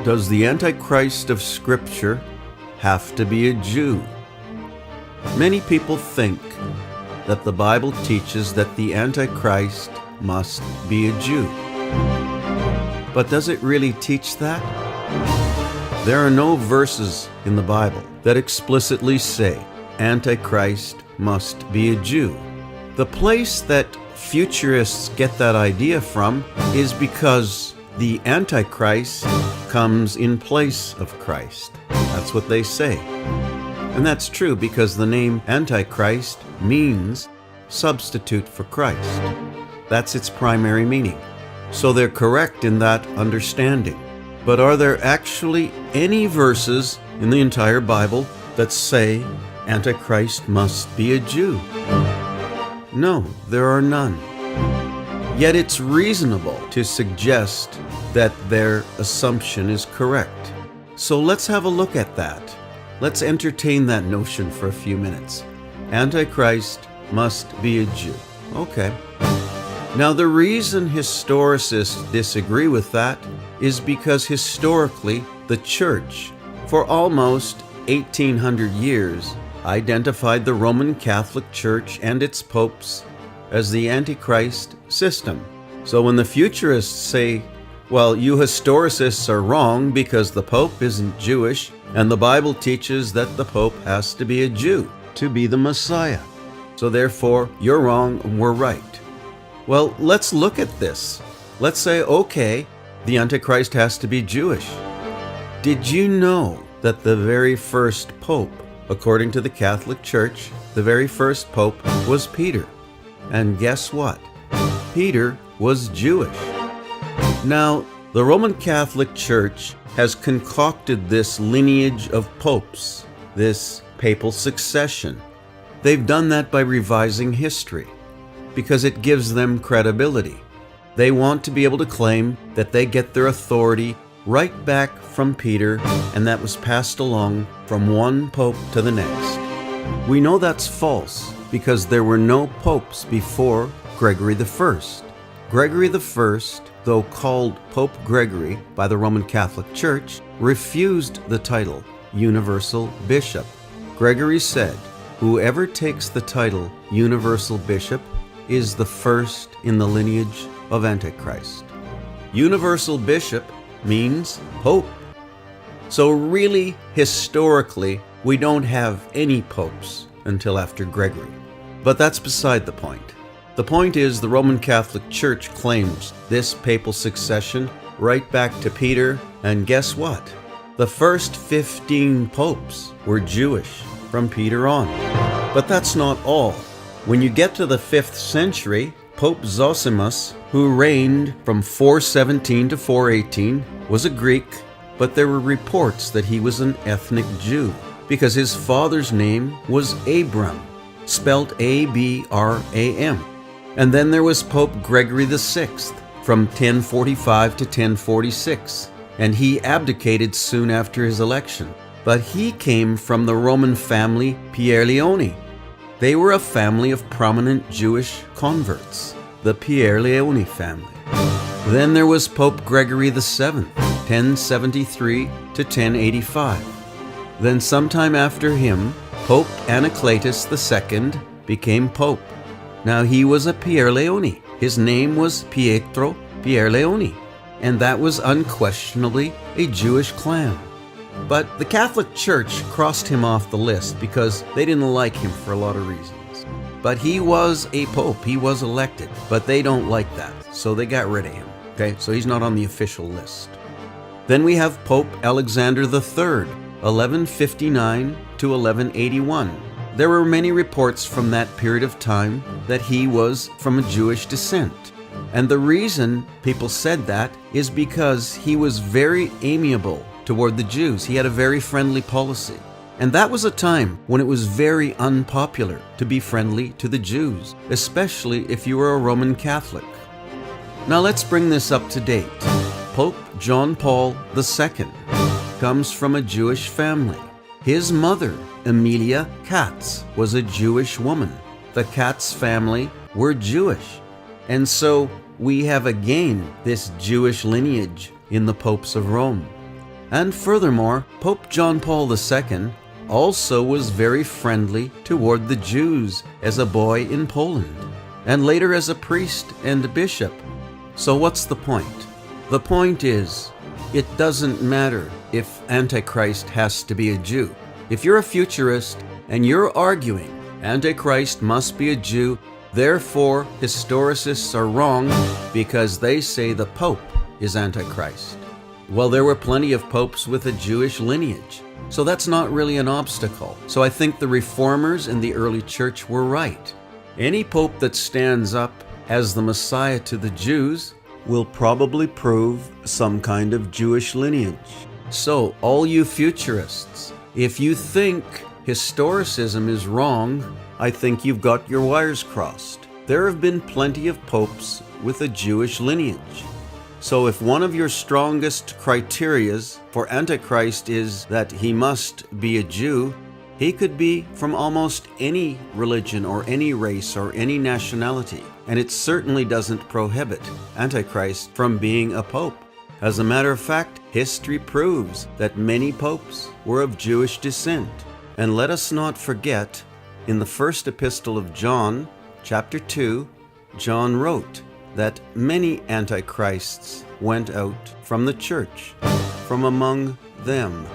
Does the Antichrist of Scripture have to be a Jew? Many people think that the Bible teaches that the Antichrist must be a Jew. But does it really teach that? There are no verses in the Bible that explicitly say Antichrist must be a Jew. The place that futurists get that idea from is because the Antichrist comes in place of Christ. That's what they say. And that's true because the name Antichrist means substitute for Christ. That's its primary meaning. So they're correct in that understanding. But are there actually any verses in the entire Bible that say Antichrist must be a Jew? No, there are none. Yet it's reasonable to suggest that their assumption is correct. So let's have a look at that. Let's entertain that notion for a few minutes. Antichrist must be a Jew. Okay. Now the reason historicists disagree with that is because historically the Church, for almost 1800 years, identified the Roman Catholic Church and its popes as the Antichrist system. So when the futurists say, well, you historicists are wrong because the Pope isn't Jewish, and the Bible teaches that the Pope has to be a Jew to be the Messiah. So therefore, you're wrong and we're right. Well, let's look at this. Let's say, okay, the Antichrist has to be Jewish. Did you know that the very first Pope, according to the Catholic Church, the very first Pope was Peter? And guess what? Peter was Jewish. Now, the Roman Catholic Church has concocted this lineage of popes, this papal succession. They've done that by revising history because it gives them credibility. They want to be able to claim that they get their authority right back from Peter, and that was passed along from one pope to the next. We know that's false because there were no popes before Gregory I. Gregory I, though called Pope Gregory by the Roman Catholic Church, refused the title Universal Bishop. Gregory said, whoever takes the title Universal Bishop is the first in the lineage of Antichrist. Universal Bishop means Pope. So really, historically, we don't have any popes until after Gregory. But that's beside the point. The point is the Roman Catholic Church claims this papal succession right back to Peter, and guess what? The first 15 popes were Jewish from Peter on. But that's not all. When you get to the 5th century, Pope Zosimus, who reigned from 417 to 418, was a Greek, but there were reports that he was an ethnic Jew because his father's name was Abram, spelt Abram. And then there was Pope Gregory VI from 1045 to 1046, and he abdicated soon after his election. But he came from the Roman family Pierleoni. They were a family of prominent Jewish converts, the Pierleoni family. Then there was Pope Gregory VII, 1073 to 1085. Then sometime after him, Pope Anacletus II became Pope. Now he was a Pierleoni. His name was Pietro Pierleoni, and that was unquestionably a Jewish clan. But the Catholic Church crossed him off the list because they didn't like him for a lot of reasons. But he was a pope, he was elected, but they don't like that, so they got rid of him. Okay, so he's not on the official list. Then we have Pope Alexander III, 1159 to 1181. There were many reports from that period of time that he was from a Jewish descent. And the reason people said that is because he was very amiable toward the Jews. He had a very friendly policy. And that was a time when it was very unpopular to be friendly to the Jews, especially if you were a Roman Catholic. Now let's bring this up to date. Pope John Paul II comes from a Jewish family. His mother, Emilia Katz, was a Jewish woman. The Katz family were Jewish. And so we have again this Jewish lineage in the popes of Rome. And furthermore, Pope John Paul II also was very friendly toward the Jews as a boy in Poland, and later as a priest and bishop. So what's the point? The point is, it doesn't matter if Antichrist has to be a Jew. If you're a futurist and you're arguing Antichrist must be a Jew, therefore historicists are wrong because they say the Pope is Antichrist. Well, there were plenty of popes with a Jewish lineage, so that's not really an obstacle. So I think the reformers in the early church were right. Any pope that stands up as the Messiah to the Jews will probably prove some kind of Jewish lineage. So, all you futurists, if you think historicism is wrong, I think you've got your wires crossed. There have been plenty of popes with a Jewish lineage. So if one of your strongest criterias for Antichrist is that he must be a Jew, he could be from almost any religion or any race or any nationality. And it certainly doesn't prohibit Antichrist from being a pope. As a matter of fact, history proves that many popes were of Jewish descent. And let us not forget, in the first epistle of John, chapter 2, John wrote that many antichrists went out from the church, from among them.